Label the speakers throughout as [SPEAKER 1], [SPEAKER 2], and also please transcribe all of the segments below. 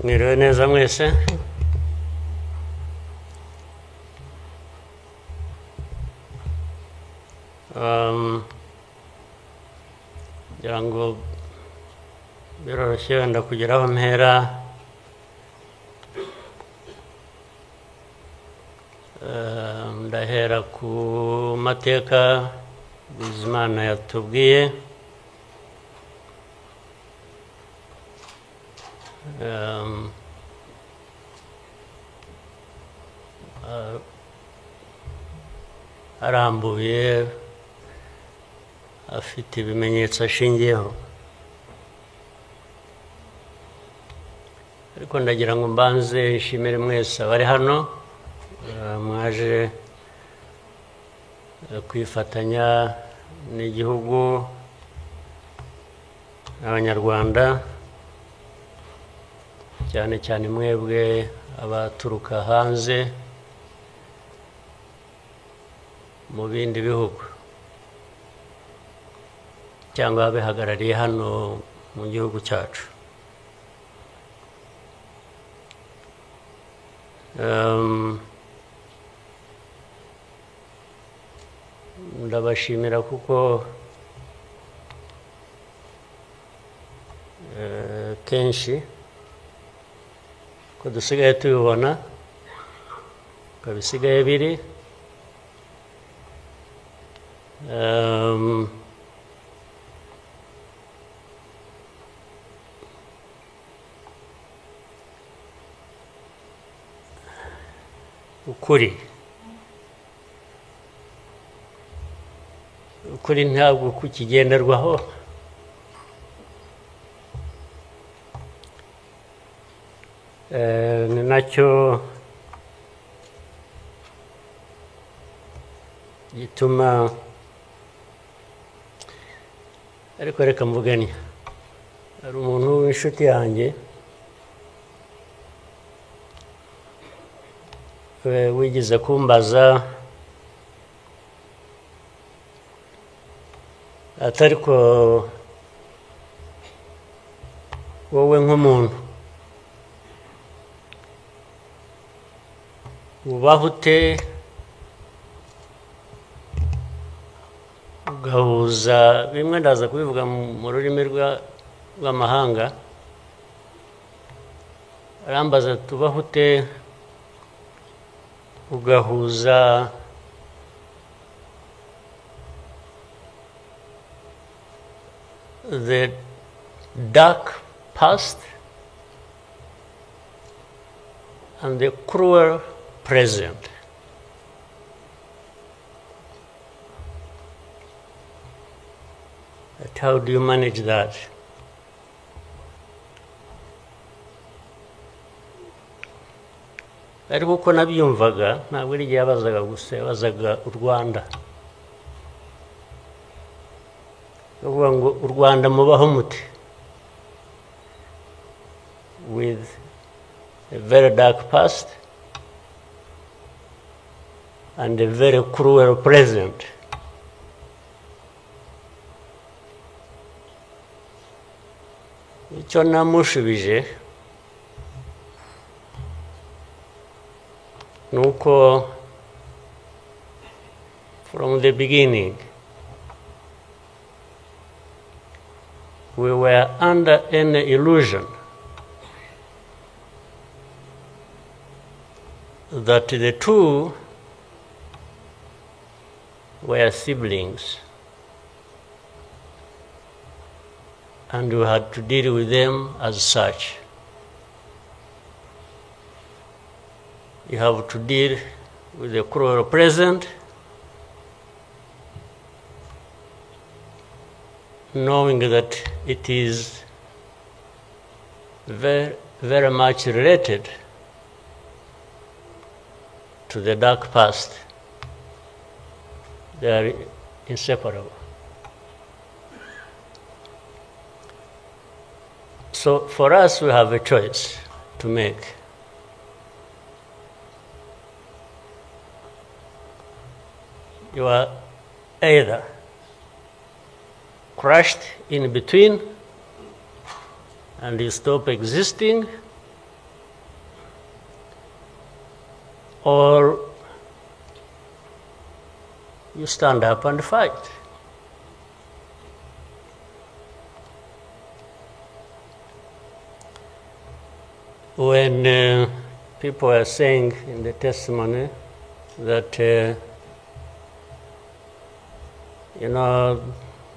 [SPEAKER 1] Mwiriwe neza mwese. Ngira ngo biroroshye wenda kugira aho mpera. Ndahera ku mateka Bizimana yatubwiye. Arambuye afite ibimenyetso ashingiyeho, ariko ndagira ngo mbanze nshimire mwese abari hano mwaje kwifatanya n'igihugu n'Abanyarwanda, cyane cyane mwebwe abaturuka hanze mu bindi bihugu cyangwa abihagarariye hano mu gihugu cyacu. Ndabashimira kuko kenshi ko dusigaye tubibona ko bisigaye biri. ukuri ntabwo kukigenderwaho. Ni nacyo gituma, ariko reka mvugane, hari umuntu w'inshuti yanjye wigeze kumbaza ati ariko wowe nk'umuntu ubaho ute ugahuza bimwe, ndaza kubivuga mu rurimi rw'amahanga. Arambaza tubaho ute ugahuza the dark past and the cruel present. But how do you manage that? Ariko uko nabyumvaga ntabwo ari igihe yabazaga gusa, yabazaga u Rwanda. Uvuga ngo u Rwanda mubaho mute with a very dark past and a very cruel present. Icyo namushubije nuko from the beginning we were under an illusion that the two were siblings and we had to deal with them as such. You have to deal with the cruel present, knowing that it is very, very much related to the dark past. They are inseparable. So for us, we have a choice to make. You are either crushed in between and you stop existing, or you stand up and fight. When people are saying in the testimony that,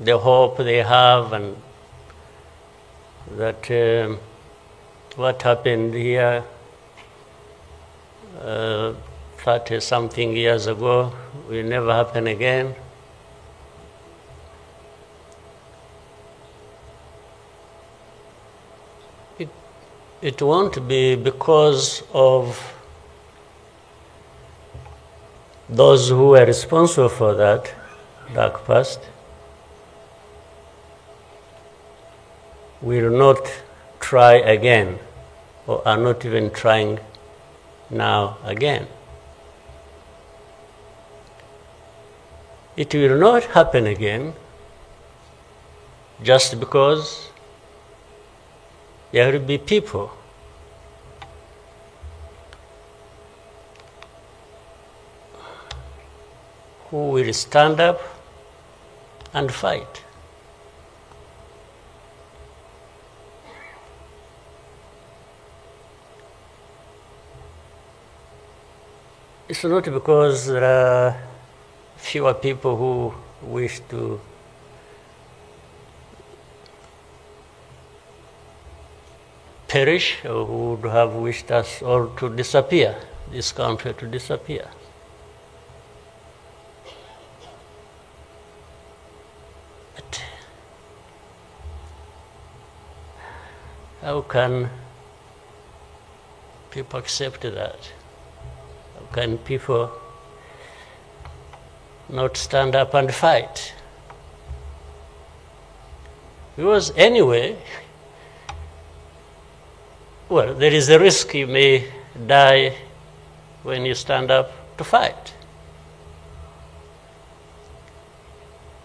[SPEAKER 1] the hope they have and that what happened here 30-something years ago will never happen again. It won't be because of those who were responsible for that dark past will not try again, or are not even trying now again. It will not happen again just because there will be people who will stand up and fight. It's not because there are fewer people who wish to perish or who would have wished us all to disappear, this country to disappear. But how can people accept that? How can people not stand up and fight? Because anyway, well, there is a risk you may die when you stand up to fight.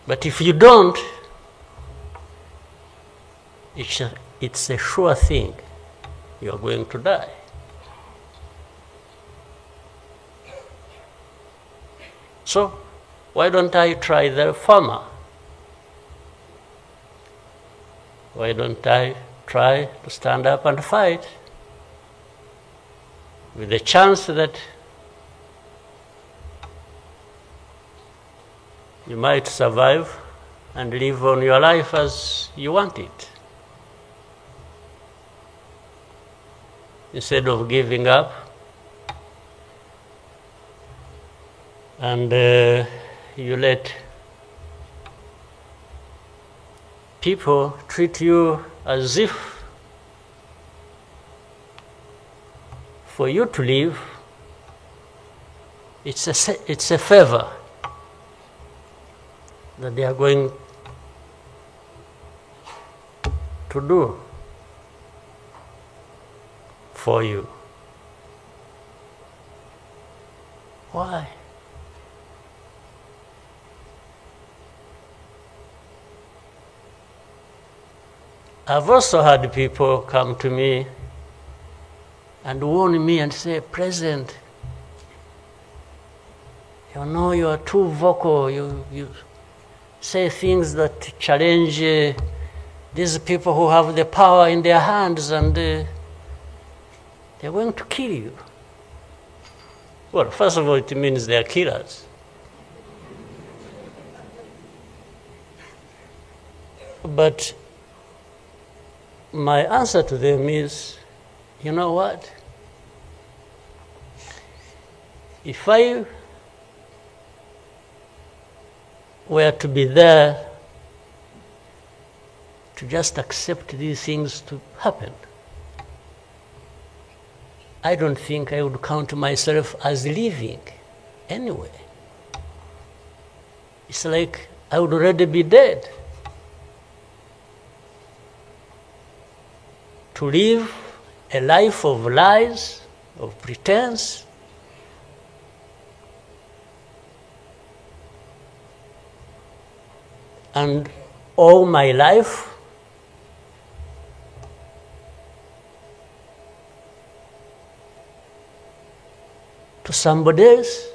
[SPEAKER 1] But if you don't, it's a sure thing you are going to die. So why don't I try the former? Why don't I try to stand up and fight with the chance that you might survive and live on your life as you want it, instead of giving up and you let people treat you as if for you to live, it's a favor that they are going to do for you. Why? I've also had people come to me and warn me and say, President, you know you are too vocal, you say things that challenge these people who have the power in their hands, and they're going to kill you. Well, first of all, it means they are killers. But my answer to them is, you know what? If I were to be there to just accept these things to happen, I don't think I would count myself as living anyway. It's like I would already be dead. To live a life of lies, of pretense, and all my life to somebody else,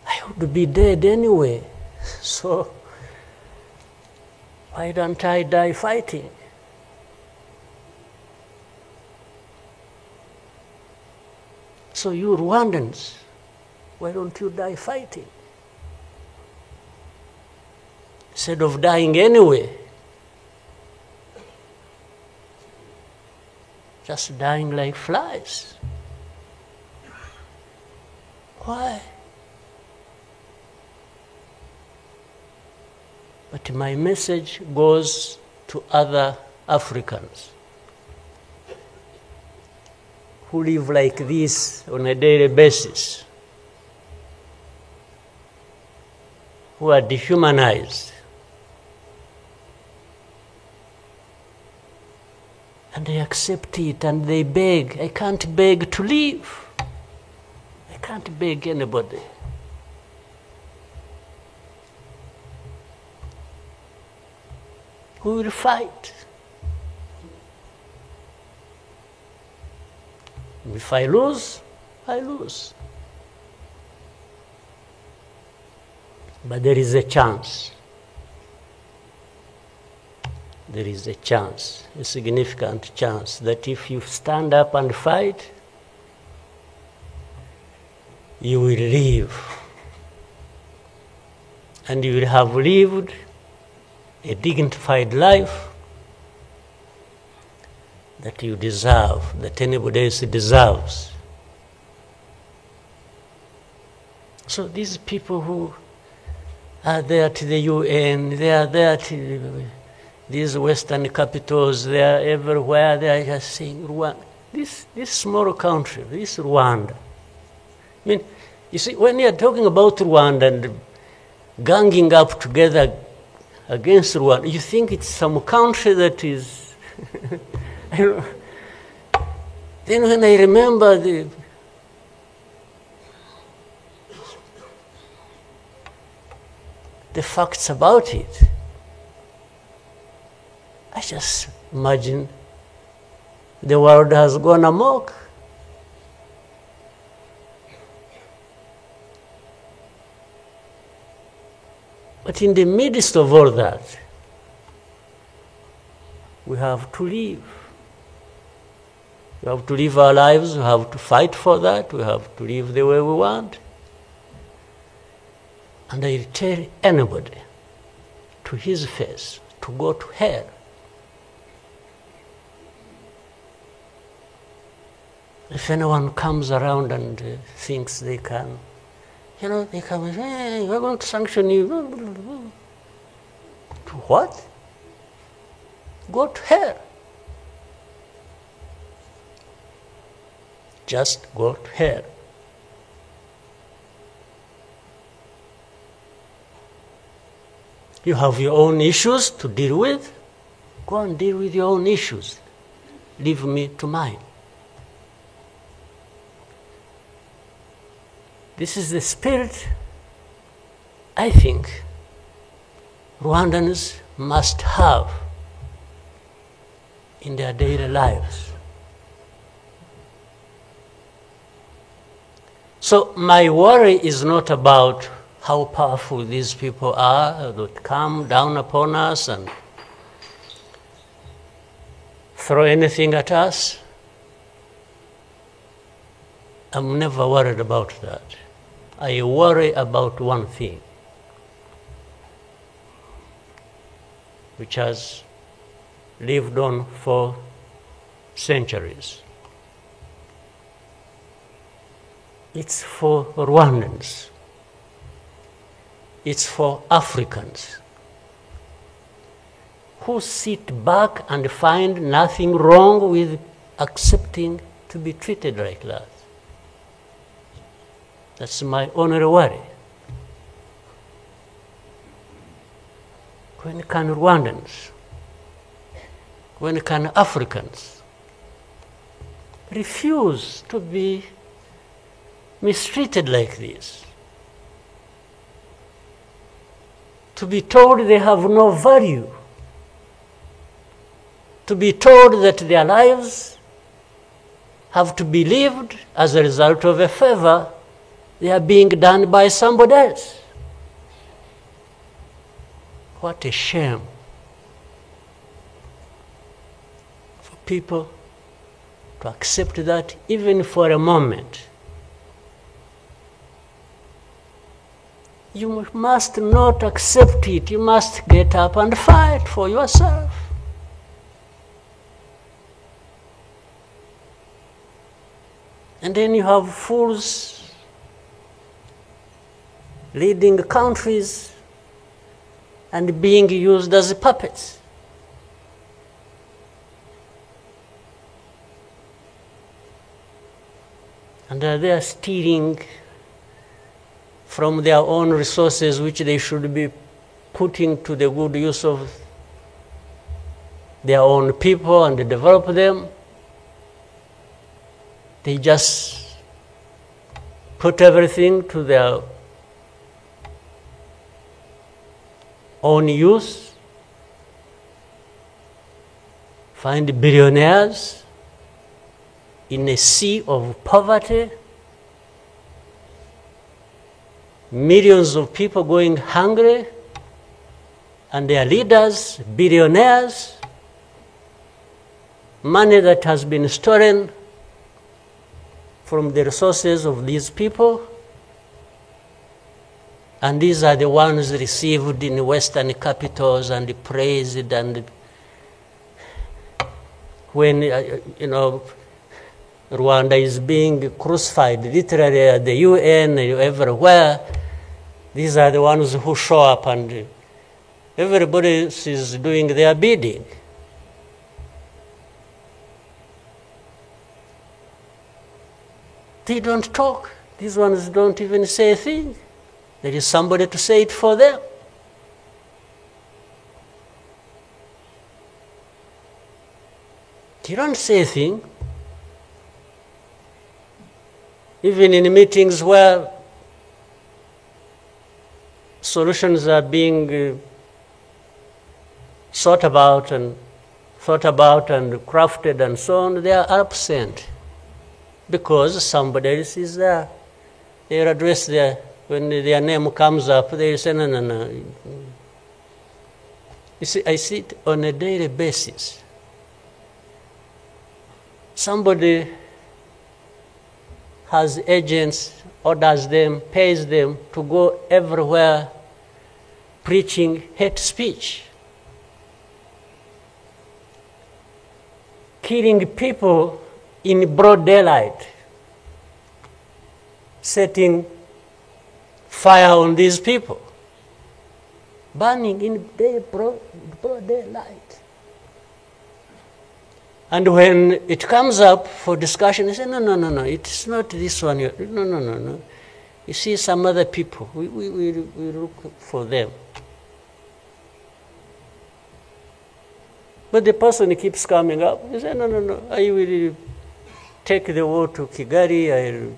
[SPEAKER 1] I would be dead anyway. So why don't I die fighting? So you Rwandans, why don't you die fighting? Instead of dying anyway, just dying like flies. Why? But my message goes to other Africans who live like this on a daily basis, who are dehumanized. And they accept it and they beg. I can't beg to live. I can't beg anybody. Who will fight? If I lose, I lose. But there is a chance. There is a chance, a significant chance, that if you stand up and fight, you will live. And you will have lived a dignified life that you deserve, that anybody else deserves. So these people who are there to the UN, they are there to these Western capitals, they are everywhere, they are just saying, Rwanda, this small country, this Rwanda. I mean, you see, when you are talking about Rwanda and ganging up together against Rwanda, you think it's some country that is, then when I remember the facts about it, I just imagine the world has gone amok. But in the midst of all that, we have to live. We have to live our lives, we have to fight for that, we have to live the way we want. And I tell anybody to his face to go to hell. If anyone comes around and thinks they can, they come and say, hey, we're going to sanction you. To what? Go to hell. Just go to hell. You have your own issues to deal with. Go and deal with your own issues. Leave me to mine. This is the spirit, I think, Rwandans must have in their daily lives. So my worry is not about how powerful these people are that come down upon us and throw anything at us. I'm never worried about that. I worry about one thing, which has lived on for centuries. It's for Rwandans. It's for Africans who sit back and find nothing wrong with accepting to be treated like that. That's my only worry. When can Rwandans, when can Africans refuse to be mistreated like this? To be told they have no value, to be told that their lives have to be lived as a result of a favor they are being done by somebody else. What a shame for people to accept that even for a moment. You must not accept it. You must get up and fight for yourself. And then you have fools leading countries and being used as puppets. And they are stealing from their own resources, which they should be putting to the good use of their own people and develop them. They just put everything to their own use, find billionaires in a sea of poverty, millions of people going hungry, and their leaders, billionaires, money that has been stolen from the resources of these people, and these are the ones received in Western capitals and praised, and when, Rwanda is being crucified literally at the UN, everywhere, these are the ones who show up and everybody is doing their bidding. They don't talk. These ones don't even say a thing. There is somebody to say it for them. They don't say a thing. Even in meetings where solutions are being thought about and crafted and so on, they are absent because somebody else is there. They are addressed there. When their name comes up, they say, no. You see, I see it on a daily basis. Somebody has agents, orders them, pays them to go everywhere preaching hate speech, killing people in broad daylight, setting fire on these people, burning in broad daylight. And when it comes up for discussion, they say, no, it's not this one. No. You see some other people, we look for them. But the person keeps coming up. He says, no, I will take the war to Kigali, I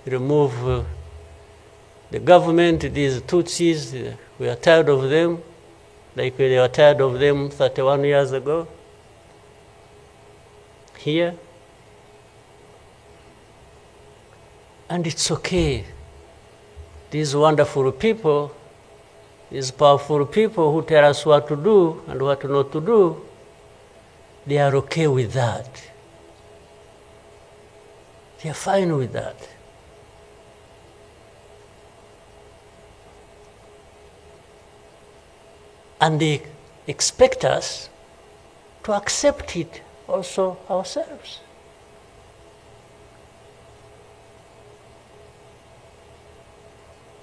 [SPEAKER 1] remove the government, these Tutsis, we are tired of them, like we were tired of them 31 years ago. Here. And it's okay. These wonderful people, these powerful people who tell us what to do and what not to do, they are okay with that. They are fine with that. And they expect us to accept it also ourselves.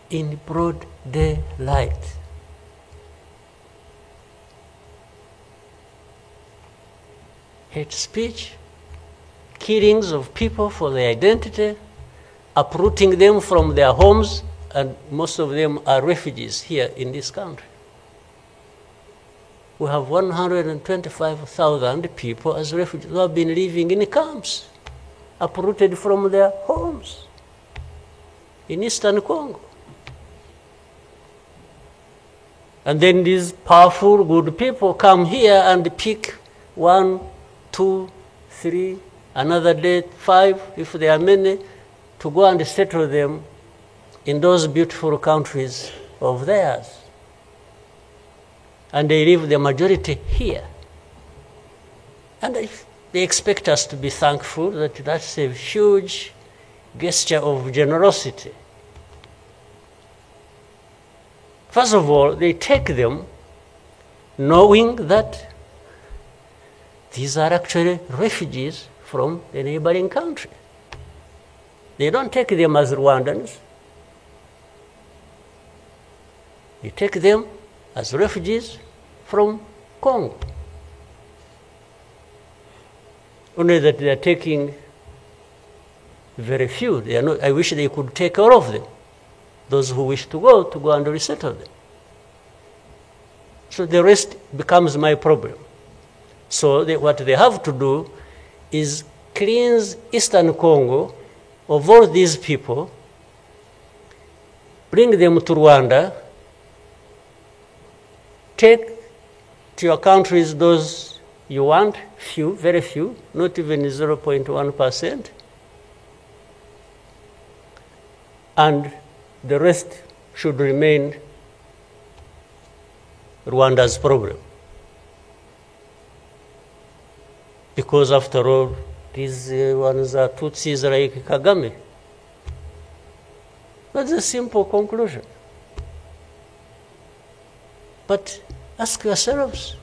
[SPEAKER 1] In broad daylight. Hate speech, killings of people for their identity, uprooting them from their homes, and most of them are refugees here in this country. We have 125,000 people as refugees who have been living in camps, uprooted from their homes in Eastern Congo. And then these powerful, good people come here and pick 1, 2, 3, another day 5, if there are many, to go and settle them in those beautiful countries of theirs. And they leave the majority here. And they expect us to be thankful that that's a huge gesture of generosity. First of all, they take them knowing that these are actually refugees from the neighboring country. They don't take them as Rwandans. They take them as refugees from Congo. Only that they are taking very few. They are not, I wish they could take all of them. Those who wish to go and resettle them. So the rest becomes my problem. So what they have to do is cleanse Eastern Congo of all these people, bring them to Rwanda, take to your countries those you want, few, very few, not even 0.1%, and the rest should remain Rwanda's problem. Because after all, these ones are Tutsis like Kagame. That's a simple conclusion. But ask yourselves,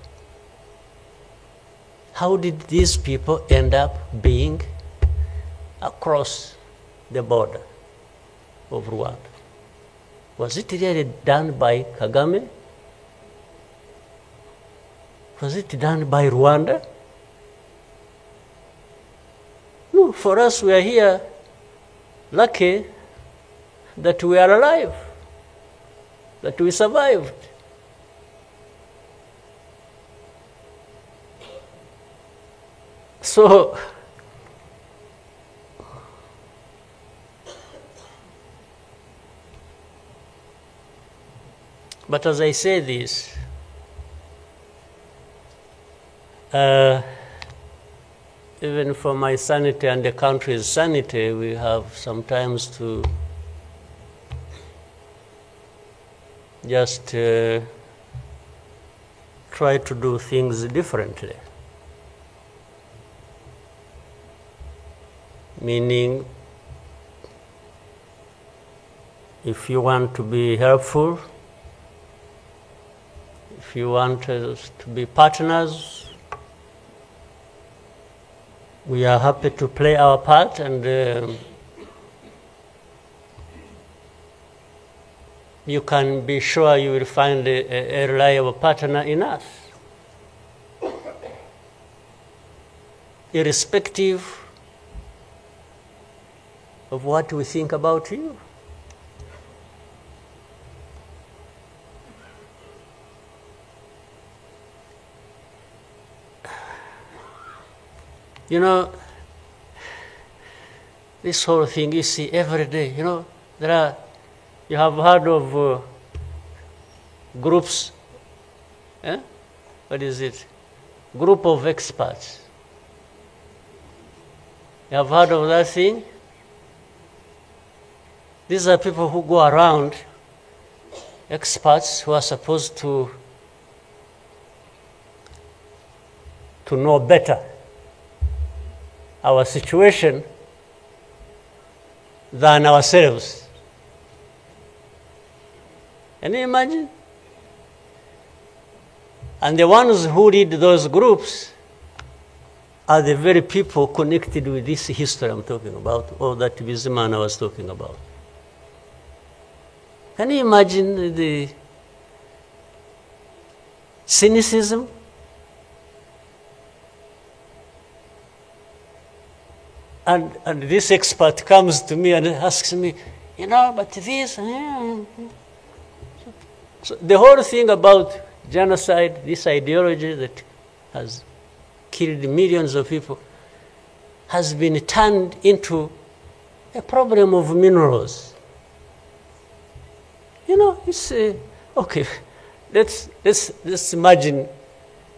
[SPEAKER 1] how did these people end up being across the border of Rwanda? Was it really done by Kagame? Was it done by Rwanda? No, for us, we are here lucky that we are alive, that we survived. So, but as I say this, even for my sanity and the country's sanity, we have sometimes to just try to do things differently. Meaning, if you want to be helpful, if you want us to be partners, we are happy to play our part, and you can be sure you will find a reliable partner in us, irrespective of what we think about you. You know, this whole thing you see every day, you know, you have heard of groups, what is it? Group of experts. You have heard of that thing? These are people who go around, experts who are supposed to know better our situation than ourselves. Can you imagine? And the ones who lead those groups are the very people connected with this history I'm talking about, or that Bizimana was talking about. Can you imagine the cynicism? And this expert comes to me and asks me, you know, but this... So the whole thing about genocide, this ideology that has killed millions of people, has been turned into a problem of minerals. You know, it's okay. Let's imagine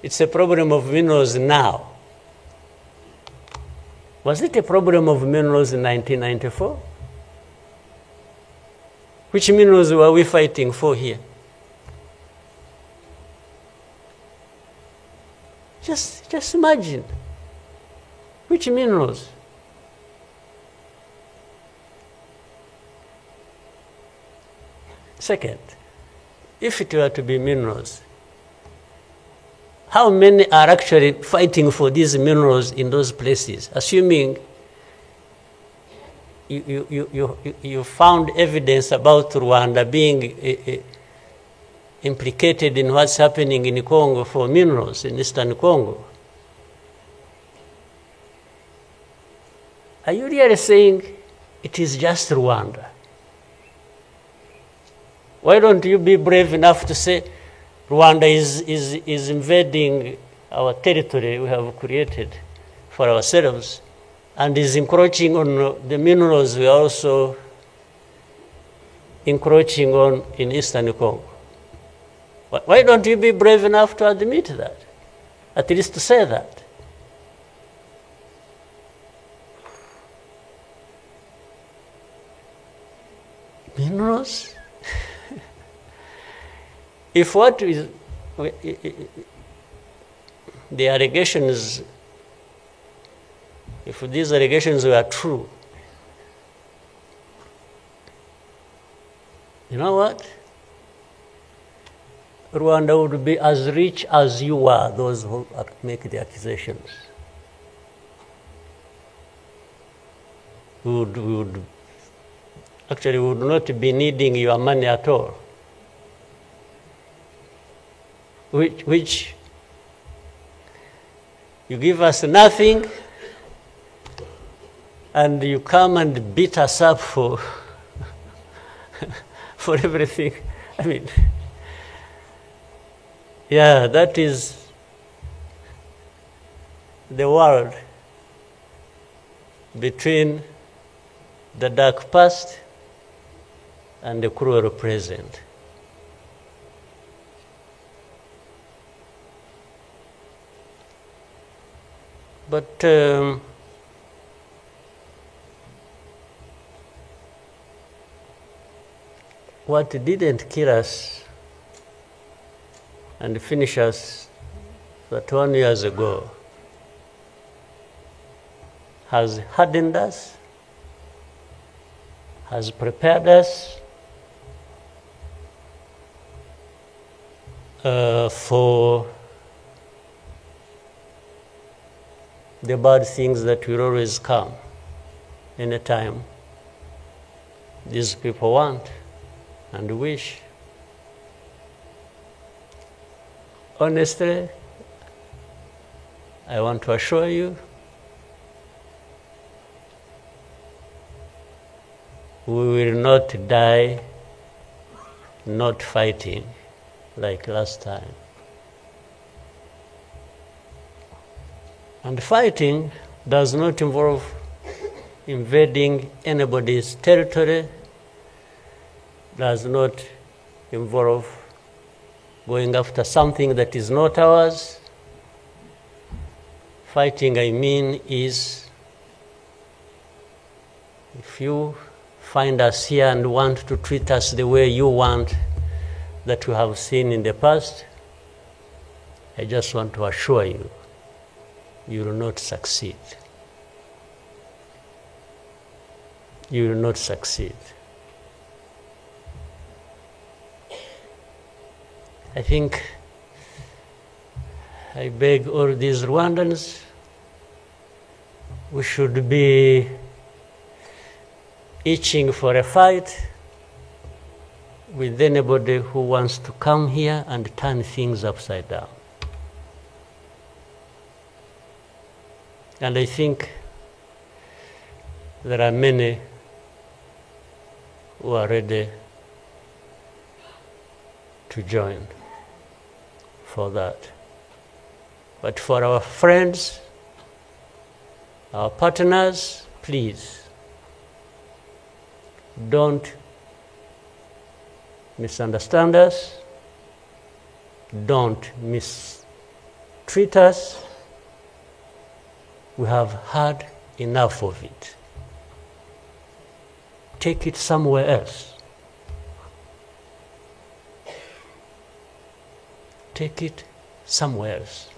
[SPEAKER 1] it's a problem of minerals now. Was it a problem of minerals in 1994? Which minerals were we fighting for here? Just imagine. Which minerals? Second, if it were to be minerals, how many are actually fighting for these minerals in those places? Assuming you found evidence about Rwanda being implicated in what's happening in Congo for minerals in Eastern Congo. Are you really saying it is just Rwanda? Why don't you be brave enough to say Rwanda is invading our territory we have created for ourselves and is encroaching on the minerals we are also encroaching on in Eastern Congo? Why don't you be brave enough to admit that? At least to say that. Minerals? If what is the allegations, if these allegations were true, you know what? Rwanda would be as rich as you are, those who make the accusations. We would not be needing your money at all. Which you give us nothing and you come and beat us up for for everything. I mean, yeah, that is the world between the dark past and the cruel present. But what didn't kill us and finish us 21 years ago has hardened us, has prepared us for the bad things that will always come anytime these people want and wish. Honestly, I want to assure you, we will not die not fighting like last time. And fighting does not involve invading anybody's territory, does not involve going after something that is not ours. Fighting, I mean, is if you find us here and want to treat us the way you want that we have seen in the past, I just want to assure you, you will not succeed. You will not succeed. I think I beg all these Rwandans, we should be itching for a fight with anybody who wants to come here and turn things upside down. And I think there are many who are ready to join for that. But for our friends, our partners, please, don't misunderstand us, don't mistreat us. We have had enough of it. Take it somewhere else. Take it somewhere else.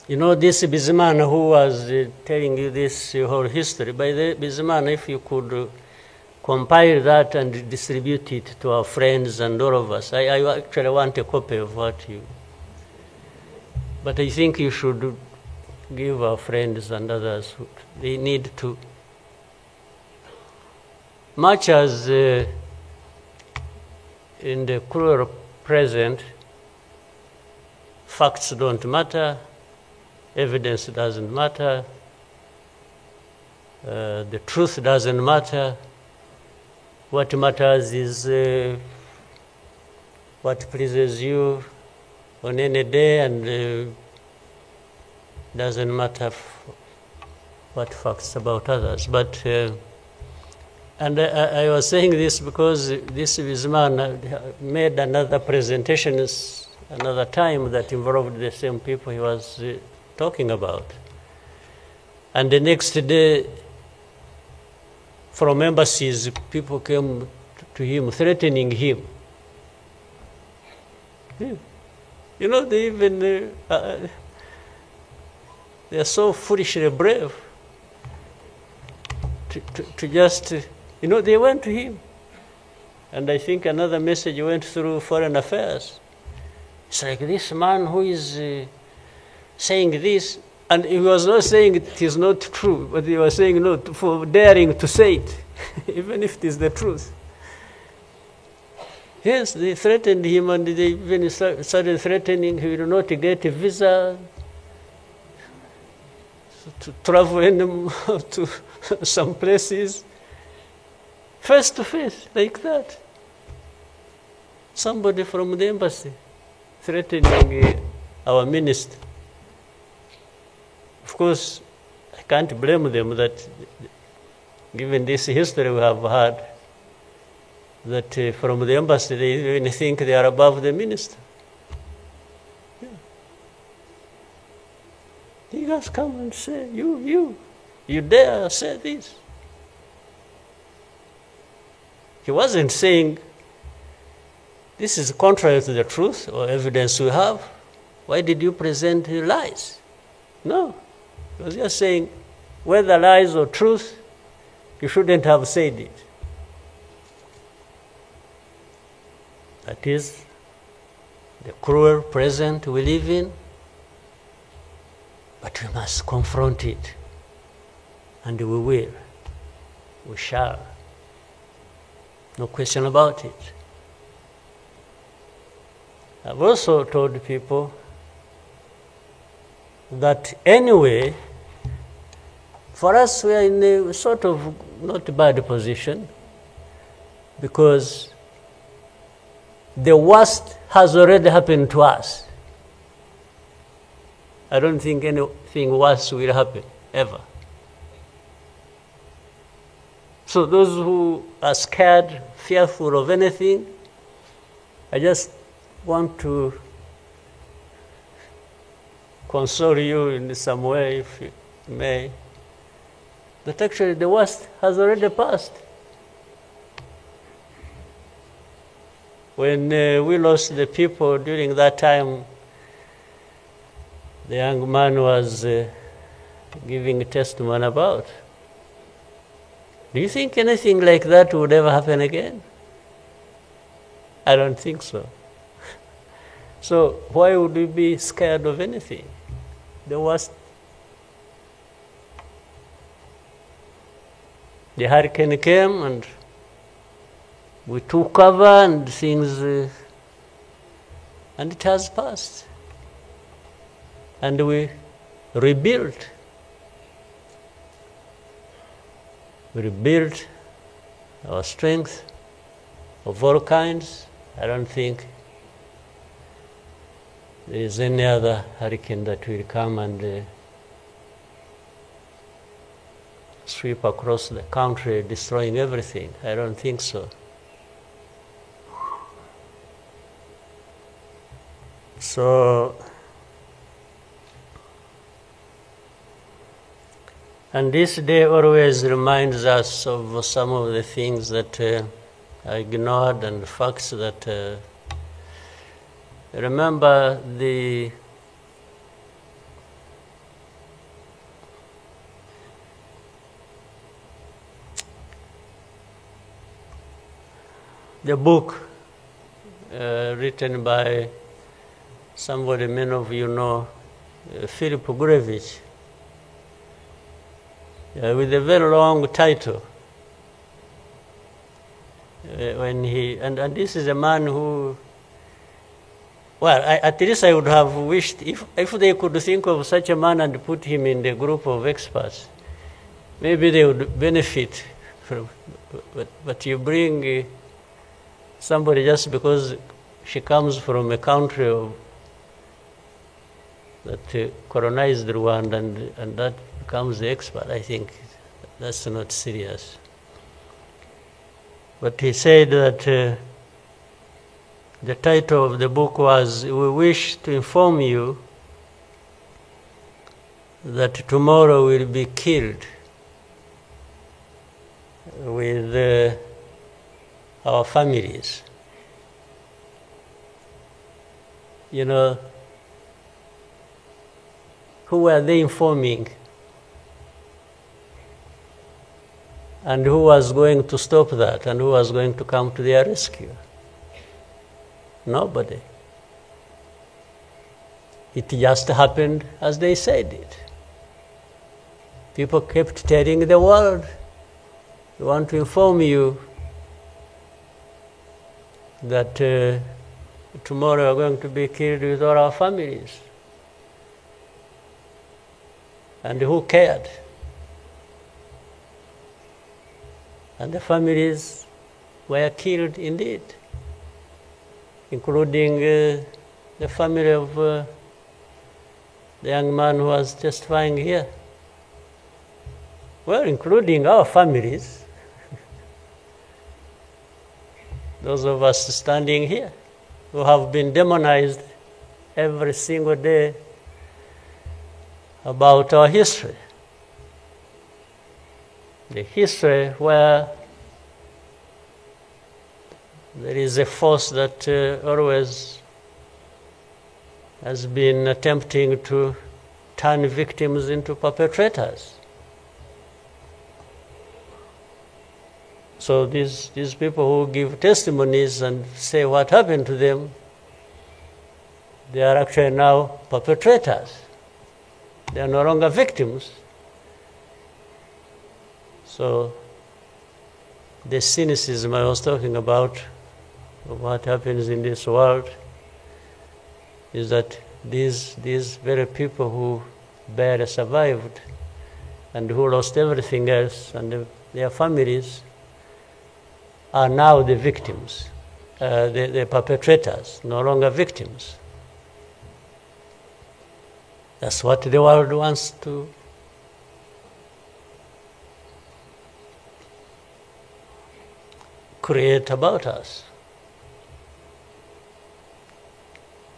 [SPEAKER 1] You know, this Bizimana who was telling you this whole history, by the Bizimana, if you could compile that and distribute it to our friends and all of us. I actually want a copy of what you... But I think you should give our friends and others, they need to... Much as in the cruel present, facts don't matter, evidence doesn't matter, the truth doesn't matter. What matters is what pleases you on any day, and doesn't matter what facts about others. But and I was saying this because this Bizimana made another presentation another time that involved the same people he was talking about. And the next day, from embassies, people came to him, threatening him. Yeah. You know, they even, they are so foolishly brave to just, you know, they went to him. And I think another message went through Foreign Affairs. It's like this man who is saying this, and he was not saying it is not true, but he was saying no for daring to say it, even if it is the truth. Yes, they threatened him, and they even started threatening he will not get a visa to travel anymore to some places. Face to face, like that. Somebody from the embassy threatening our minister. Of course, I can't blame them that, given this history we have had, that from the embassy they even think they are above the minister. Yeah. He just come and say, you dare say this. He wasn't saying, this is contrary to the truth or evidence we have. Why did you present lies? No. He was just saying, whether lies or truth, you shouldn't have said it. That is the cruel present we live in, but we must confront it. And we will. We shall. No question about it. I've also told people that anyway, for us we are in a sort of not bad position, because the worst has already happened to us. I don't think anything worse will happen, ever. So those who are scared, fearful of anything, I just want to console you in some way, if you may, that actually the worst has already passed. When we lost the people during that time, the young man was giving a testimony about. Do you think anything like that would ever happen again? I don't think so. So why would we be scared of anything? The worst. The hurricane came and we took cover and things, and it has passed. And we rebuilt. We rebuilt our strength of all kinds. I don't think there is any other hurricane that will come and sweep across the country, destroying everything. I don't think so. So And this day always reminds us of some of the things that I ignored and facts that remember the book written by somebody many of you know, Philip Gurevich, with a very long title. When he and this is a man who, well, at least I would have wished if they could think of such a man and put him in the group of experts, maybe they would benefit from. But you bring somebody just because she comes from a country that colonized Rwanda and that becomes the expert. I think that's not serious. But he said that the title of the book was, "We wish to inform you that tomorrow will be killed with our families." You know, who were they informing? And who was going to stop that? And who was going to come to their rescue? Nobody. It just happened as they said it. People kept telling the world, "We want to inform you that tomorrow we are going to be killed with all our families." And who cared? And the families were killed indeed, including the family of the young man who was testifying here. Well, including our families, those of us standing here, who have been demonized every single day about our history. The history where there is a force that always has been attempting to turn victims into perpetrators. So these people who give testimonies and say what happened to them, they are actually now perpetrators. They are no longer victims. So the cynicism I was talking about of what happens in this world is that these very people who barely survived and who lost everything else and their families are now the victims, the perpetrators, no longer victims. That's what the world wants to create about us.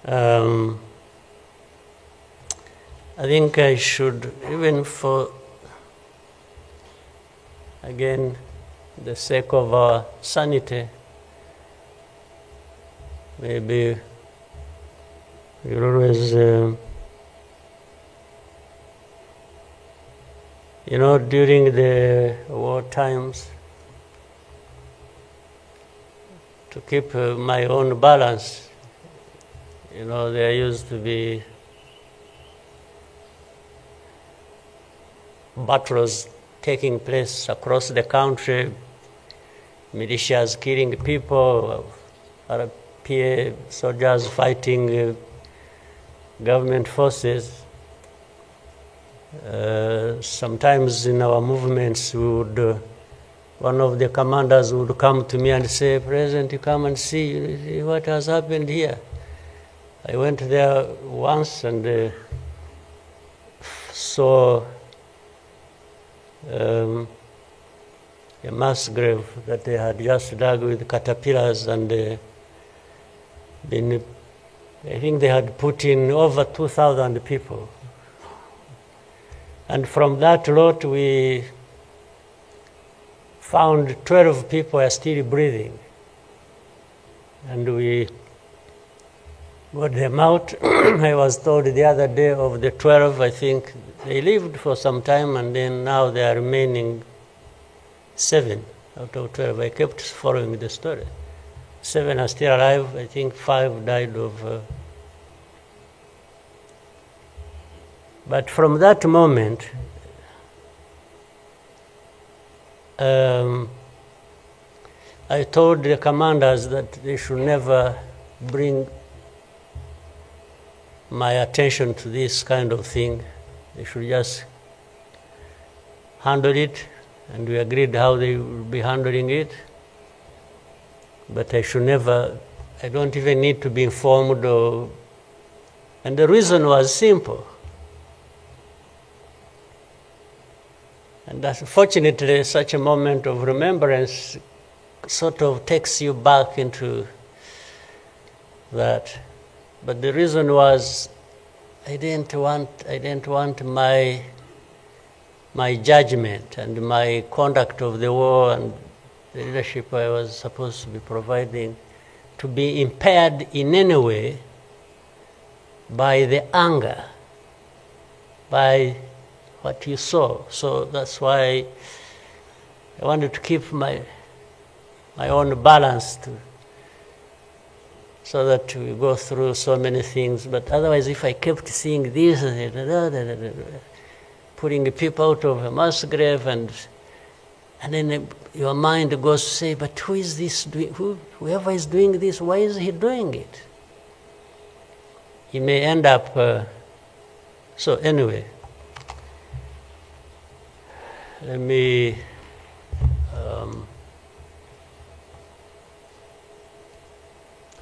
[SPEAKER 1] I think I should, even for, again, the sake of our sanity, maybe we'll always, you know, during the war times, to keep my own balance, you know, there used to be battles taking place across the country, militias killing people, RPA soldiers fighting government forces. Sometimes in our movements, we would, one of the commanders would come to me and say, "President, you come and see what has happened here." I went there once and saw a mass grave that they had just dug with caterpillars and been, I think they had put in over 2,000 people. And from that lot, we found 12 people are still breathing. And we got them out. I was told the other day of the 12, I think they lived for some time, and then now they are remaining 7 out of 12. I kept following the story. 7 are still alive. I think 5 died of... But from that moment, I told the commanders that they should never bring my attention to this kind of thing. They should just handle it, and we agreed how they would be handling it. But I should never, I don't even need to be informed or, and the reason was simple. And that, fortunately, such a moment of remembrance sort of takes you back into that. But the reason was I didn't want my judgment and my conduct of the war and the leadership I was supposed to be providing to be impaired in any way by the anger, by what you saw. So that's why I wanted to keep my own balance so that we go through so many things. But otherwise, if I kept seeing this, putting people out of a mass grave, and then your mind goes to say, but who is this doing? Whoever is doing this, why is he doing it? He may end up... so anyway, let me...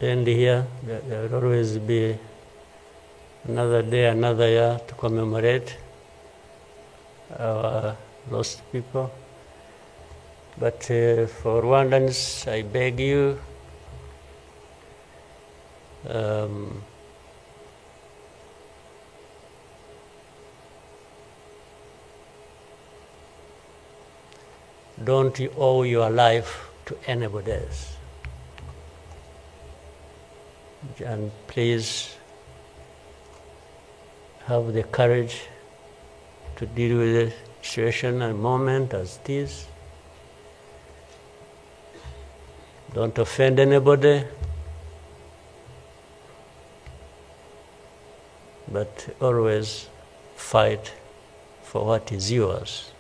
[SPEAKER 1] end here. There will always be another day, another year to commemorate our lost people. But for Rwandans, I beg you, don't you owe your life to anybody else. And please have the courage to deal with the situation and moment as it is. Don't offend anybody, but always fight for what is yours.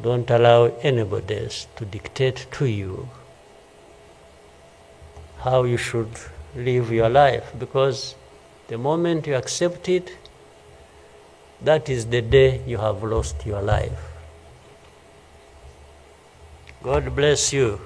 [SPEAKER 1] Don't allow anybody else to dictate to you how you should live your life, because the moment you accept it, that is the day you have lost your life. God bless you.